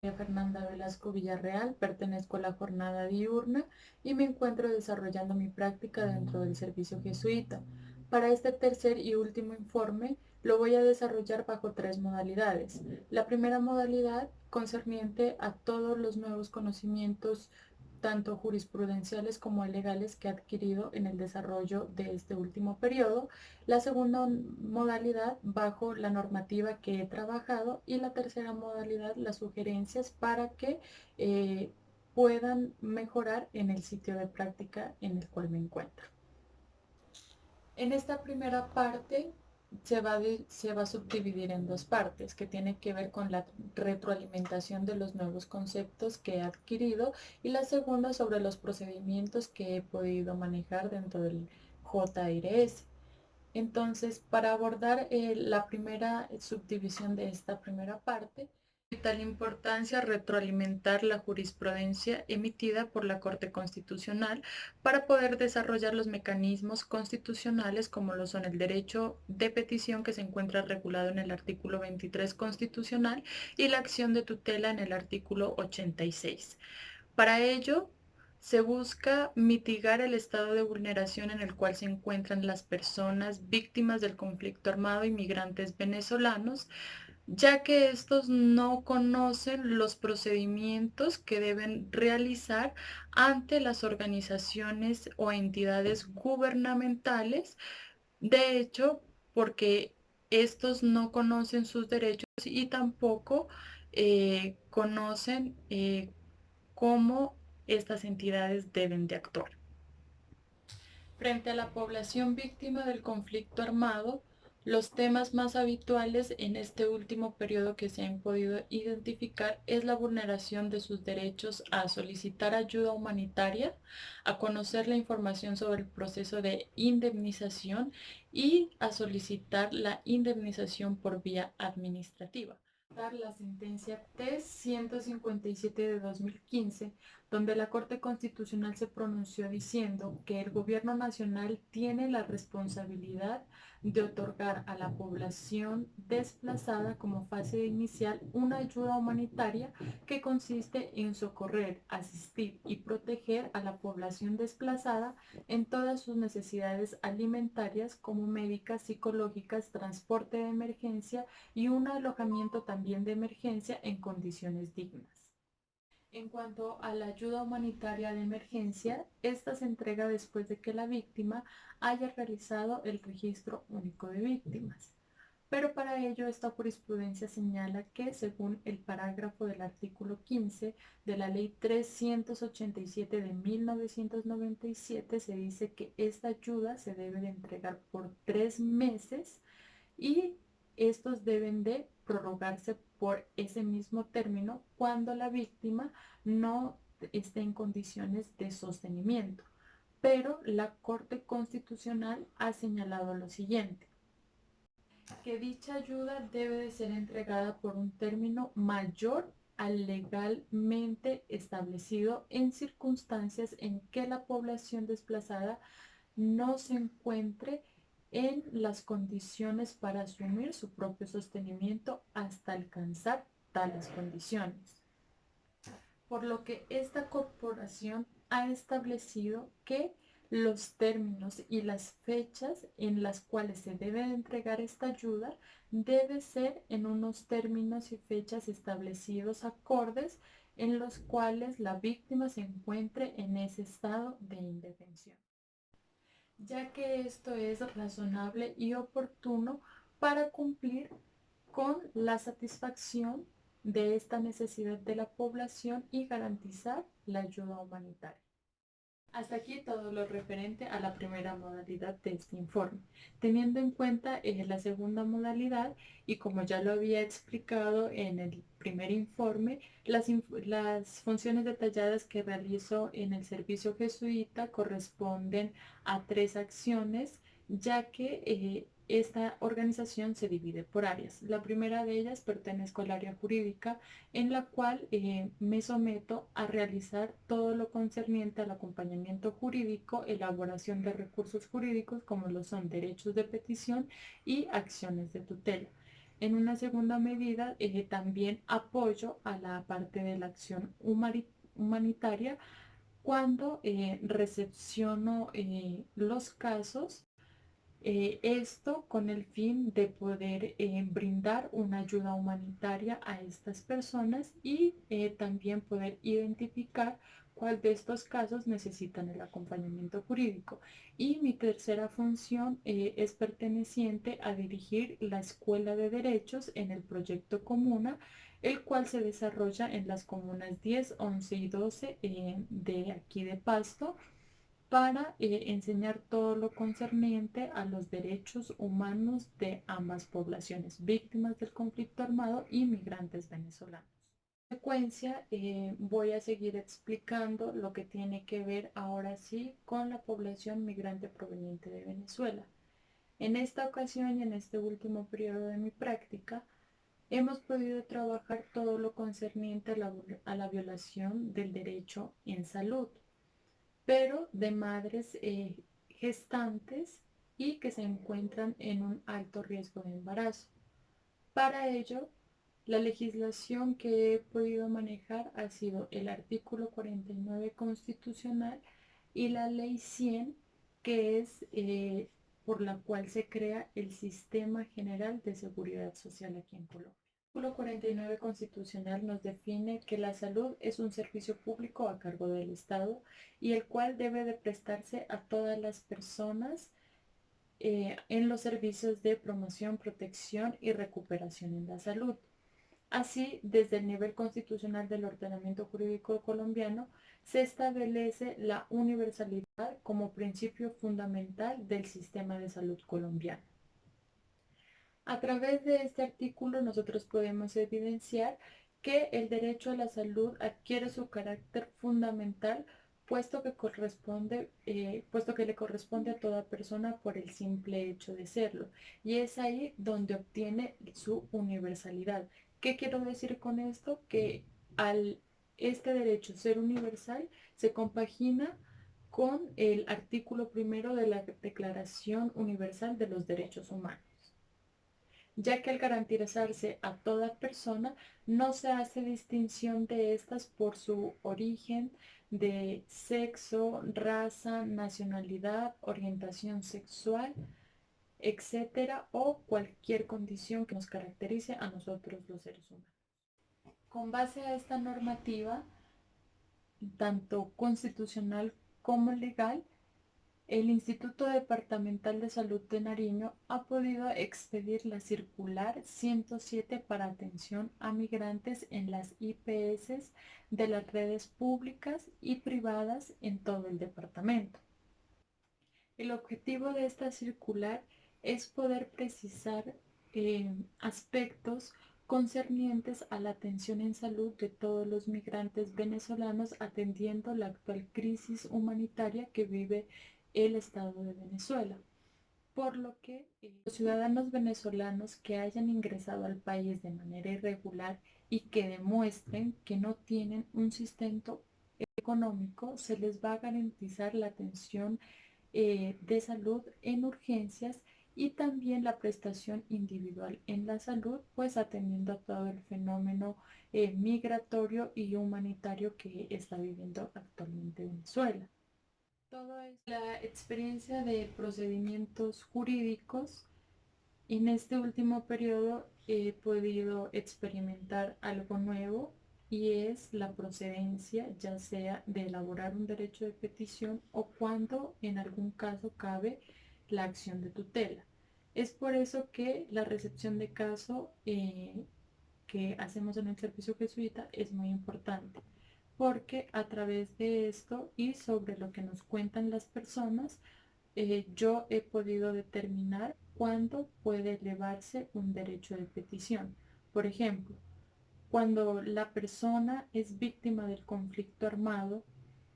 Fernanda Velasco Villarreal, pertenezco a la jornada diurna y me encuentro desarrollando mi práctica dentro del servicio jesuita. Para este tercer y último informe lo voy a desarrollar bajo tres modalidades. La primera modalidad concerniente a todos los nuevos conocimientos tanto jurisprudenciales como legales que he adquirido en el desarrollo de este último periodo. La segunda modalidad bajo la normativa que he trabajado y la tercera modalidad las sugerencias para que puedan mejorar en el sitio de práctica en el cual me encuentro. En esta primera parte se va a subdividir en dos partes que tiene que ver con la retroalimentación de los nuevos conceptos que he adquirido y la segunda sobre los procedimientos que he podido manejar dentro del JRS. Entonces, para abordar la primera subdivisión de esta primera parte, de vital importancia retroalimentar la jurisprudencia emitida por la Corte Constitucional para poder desarrollar los mecanismos constitucionales como lo son el derecho de petición que se encuentra regulado en el artículo 23 constitucional y la acción de tutela en el artículo 86. Para ello, se busca mitigar el estado de vulneración en el cual se encuentran las personas víctimas del conflicto armado y migrantes venezolanos, ya que estos no conocen los procedimientos que deben realizar ante las organizaciones o entidades gubernamentales. De hecho, porque estos no conocen sus derechos y tampoco conocen cómo estas entidades deben de actuar. Frente a la población víctima del conflicto armado, los temas más habituales en este último periodo que se han podido identificar es la vulneración de sus derechos a solicitar ayuda humanitaria, a conocer la información sobre el proceso de indemnización y a solicitar la indemnización por vía administrativa. La sentencia T-157 de 2015, donde la Corte Constitucional se pronunció diciendo que el Gobierno Nacional tiene la responsabilidad de otorgar a la población desplazada como fase inicial una ayuda humanitaria que consiste en socorrer, asistir y proteger a la población desplazada en todas sus necesidades alimentarias como médicas, psicológicas, transporte de emergencia y un alojamiento también de emergencia en condiciones dignas. En cuanto a la ayuda humanitaria de emergencia, esta se entrega después de que la víctima haya realizado el registro único de víctimas. Pero para ello esta jurisprudencia señala que según el parágrafo del artículo 15 de la ley 387 de 1997 se dice que esta ayuda se debe de entregar por 3 meses y estos deben de prorrogarse por ese mismo término cuando la víctima no esté en condiciones de sostenimiento. Pero la Corte Constitucional ha señalado lo siguiente, que dicha ayuda debe de ser entregada por un término mayor al legalmente establecido en circunstancias en que la población desplazada no se encuentre en las condiciones para asumir su propio sostenimiento hasta alcanzar tales condiciones. Por lo que esta corporación ha establecido que los términos y las fechas en las cuales se debe entregar esta ayuda debe ser en unos términos y fechas establecidos acordes en los cuales la víctima se encuentre en ese estado de indefensión, ya que esto es razonable y oportuno para cumplir con la satisfacción de esta necesidad de la población y garantizar la ayuda humanitaria. Hasta aquí todo lo referente a la primera modalidad de este informe. Teniendo en cuenta la segunda modalidad y como ya lo había explicado en el primer informe, las funciones detalladas que realizo en el servicio jesuita corresponden a 3 acciones, ya que esta organización se divide por áreas. La primera de ellas pertenezco al área jurídica, en la cual me someto a realizar todo lo concerniente al acompañamiento jurídico, elaboración de recursos jurídicos como lo son derechos de petición y acciones de tutela. En una segunda medida, también apoyo a la parte de la acción humanitaria cuando recepciono los casos, esto con el fin de poder brindar una ayuda humanitaria a estas personas y también poder identificar cuál de estos casos necesitan el acompañamiento jurídico. Y mi tercera función es perteneciente a dirigir la Escuela de Derechos en el proyecto Comuna, el cual se desarrolla en las comunas 10, 11 y 12 de aquí de Pasto, para enseñar todo lo concerniente a los derechos humanos de ambas poblaciones, víctimas del conflicto armado y migrantes venezolanos. En secuencia, voy a seguir explicando lo que tiene que ver ahora sí con la población migrante proveniente de Venezuela. En esta ocasión y en este último periodo de mi práctica, hemos podido trabajar todo lo concerniente a la violación del derecho en salud, pero de madres gestantes y que se encuentran en un alto riesgo de embarazo. Para ello, la legislación que he podido manejar ha sido el artículo 49 constitucional y la ley 100, que es por la cual se crea el Sistema General de Seguridad Social aquí en Colombia. El artículo 49 constitucional nos define que la salud es un servicio público a cargo del Estado y el cual debe de prestarse a todas las personas en los servicios de promoción, protección y recuperación en la salud. Así, desde el nivel constitucional del ordenamiento jurídico colombiano, se establece la universalidad como principio fundamental del sistema de salud colombiano. A través de este artículo nosotros podemos evidenciar que el derecho a la salud adquiere su carácter fundamental, puesto que le corresponde a toda persona por el simple hecho de serlo. Y es ahí donde obtiene su universalidad. ¿Qué quiero decir con esto? Que al este derecho ser universal se compagina con el artículo primero de la Declaración Universal de los Derechos Humanos, ya que al garantizarse a toda persona no se hace distinción de estas por su origen de sexo, raza, nacionalidad, orientación sexual, etcétera, o cualquier condición que nos caracterice a nosotros los seres humanos. Con base a esta normativa, tanto constitucional como legal, el Instituto Departamental de Salud de Nariño ha podido expedir la circular 107 para atención a migrantes en las IPS de las redes públicas y privadas en todo el departamento. El objetivo de esta circular es poder precisar aspectos concernientes a la atención en salud de todos los migrantes venezolanos, atendiendo la actual crisis humanitaria que vive el Estado de Venezuela. Por lo que los ciudadanos venezolanos que hayan ingresado al país de manera irregular y que demuestren que no tienen un sustento económico, se les va a garantizar la atención de salud en urgencias y también la prestación individual en la salud, pues atendiendo a todo el fenómeno migratorio y humanitario que está viviendo actualmente Venezuela. Todo es la experiencia de procedimientos jurídicos. En este último periodo he podido experimentar algo nuevo y es la procedencia, ya sea de elaborar un derecho de petición o cuando en algún caso cabe la acción de tutela. Es por eso que la recepción de caso que hacemos en el servicio jesuita es muy importante, porque a través de esto y sobre lo que nos cuentan las personas, yo he podido determinar cuándo puede elevarse un derecho de petición. Por ejemplo, cuando la persona es víctima del conflicto armado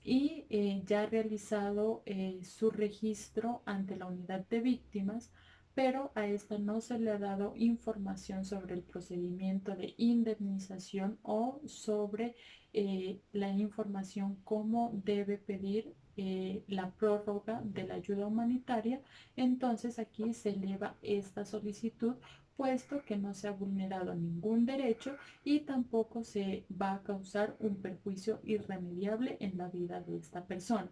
y ya ha realizado su registro ante la unidad de víctimas, pero a esta no se le ha dado información sobre el procedimiento de indemnización o sobre la información cómo debe pedir la prórroga de la ayuda humanitaria. Entonces aquí se eleva esta solicitud supuesto que no se ha vulnerado ningún derecho y tampoco se va a causar un perjuicio irremediable en la vida de esta persona.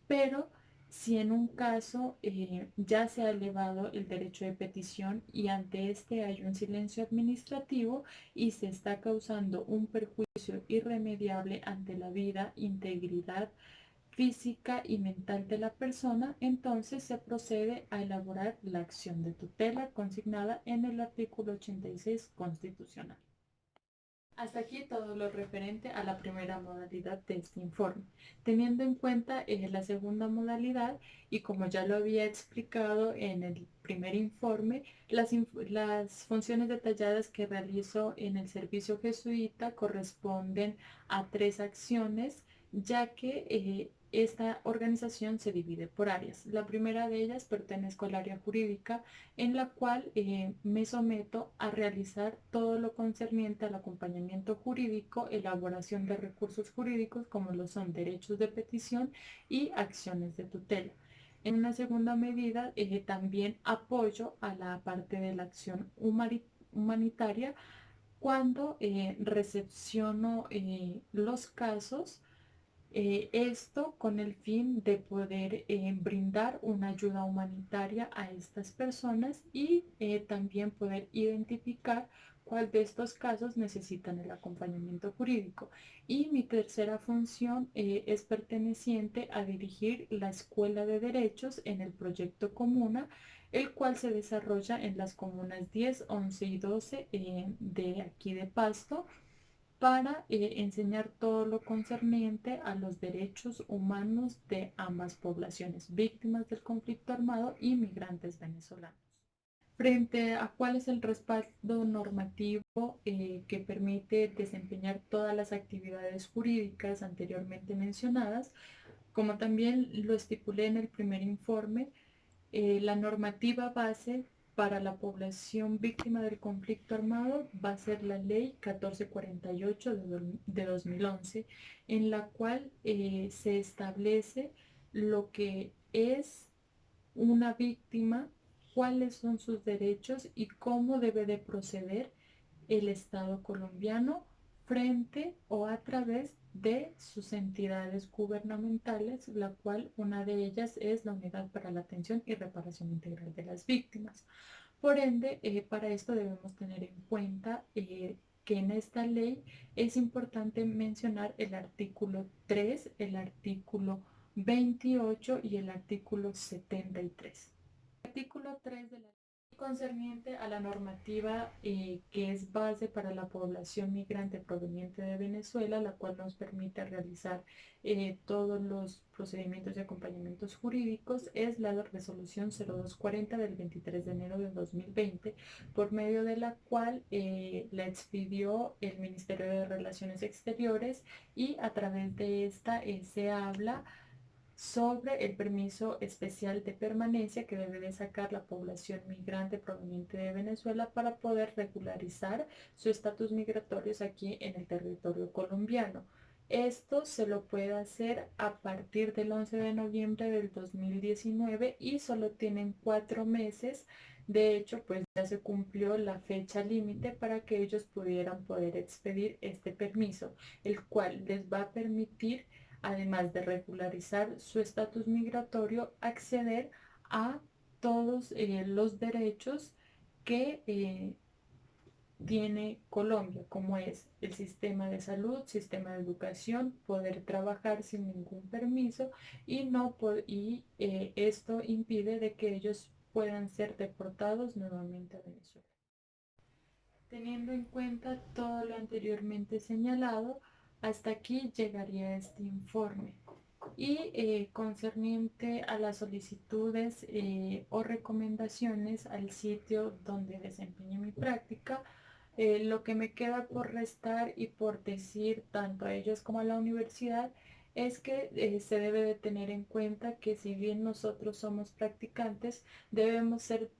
Pero si en un caso ya se ha elevado el derecho de petición y ante este hay un silencio administrativo y se está causando un perjuicio irremediable ante la vida, integridad física y mental de la persona, entonces se procede a elaborar la acción de tutela consignada en el artículo 86 constitucional. Hasta aquí todo lo referente a la primera modalidad de este informe. Teniendo en cuenta la segunda modalidad, y como ya lo había explicado en el primer informe, las funciones detalladas que realizo en el servicio jesuita corresponden a 3 acciones, ya que esta organización se divide por áreas. La primera de ellas pertenezco al área jurídica, en la cual me someto a realizar todo lo concerniente al acompañamiento jurídico, elaboración de recursos jurídicos como lo son derechos de petición y acciones de tutela. En una segunda medida, también apoyo a la parte de la acción humanitaria cuando recepciono los casos, esto con el fin de poder brindar una ayuda humanitaria a estas personas y también poder identificar cuál de estos casos necesitan el acompañamiento jurídico. Y mi tercera función es perteneciente a dirigir la Escuela de Derechos en el proyecto Comuna, el cual se desarrolla en las comunas 10, 11 y 12 de aquí de Pasto, para enseñar todo lo concerniente a los derechos humanos de ambas poblaciones, víctimas del conflicto armado y migrantes venezolanos. Frente a cuál es el respaldo normativo que permite desempeñar todas las actividades jurídicas anteriormente mencionadas, como también lo estipulé en el primer informe, la normativa base para la población víctima del conflicto armado va a ser la ley 1448 de 2011, en la cual se establece lo que es una víctima, cuáles son sus derechos y cómo debe de proceder el Estado colombiano frente o a través de sus entidades gubernamentales, la cual una de ellas es la Unidad para la Atención y Reparación Integral de las Víctimas. Por ende, para esto debemos tener en cuenta que en esta ley es importante mencionar el artículo 3, el artículo 28 y el artículo 73. El artículo 3 de la ley concerniente a la normativa que es base para la población migrante proveniente de Venezuela, la cual nos permite realizar todos los procedimientos y acompañamientos jurídicos, es la resolución 0240 del 23 de enero del 2020, por medio de la cual la expidió el Ministerio de Relaciones Exteriores, y a través de esta se habla sobre el permiso especial de permanencia que debe de sacar la población migrante proveniente de Venezuela para poder regularizar su estatus migratorio aquí en el territorio colombiano. Esto se lo puede hacer a partir del 11 de noviembre del 2019 y solo tienen 4 meses. De hecho, pues ya se cumplió la fecha límite para que ellos pudieran poder expedir este permiso, el cual les va a permitir, además de regularizar su estatus migratorio, acceder a todos los derechos que tiene Colombia, como es el sistema de salud, sistema de educación, poder trabajar sin ningún permiso y, esto impide de que ellos puedan ser deportados nuevamente a Venezuela. Teniendo en cuenta todo lo anteriormente señalado, hasta aquí llegaría este informe. Y concerniente a las solicitudes o recomendaciones al sitio donde desempeñé mi práctica, lo que me queda por restar y por decir tanto a ellos como a la universidad es que se debe de tener en cuenta que si bien nosotros somos practicantes, debemos ser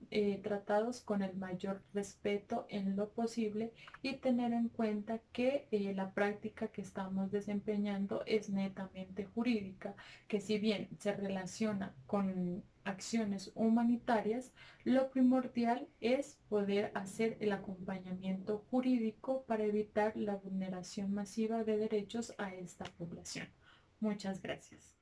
tratados con el mayor respeto en lo posible y tener en cuenta que la práctica que estamos desempeñando es netamente jurídica, que si bien se relaciona con acciones humanitarias, lo primordial es poder hacer el acompañamiento jurídico para evitar la vulneración masiva de derechos a esta población. Muchas gracias.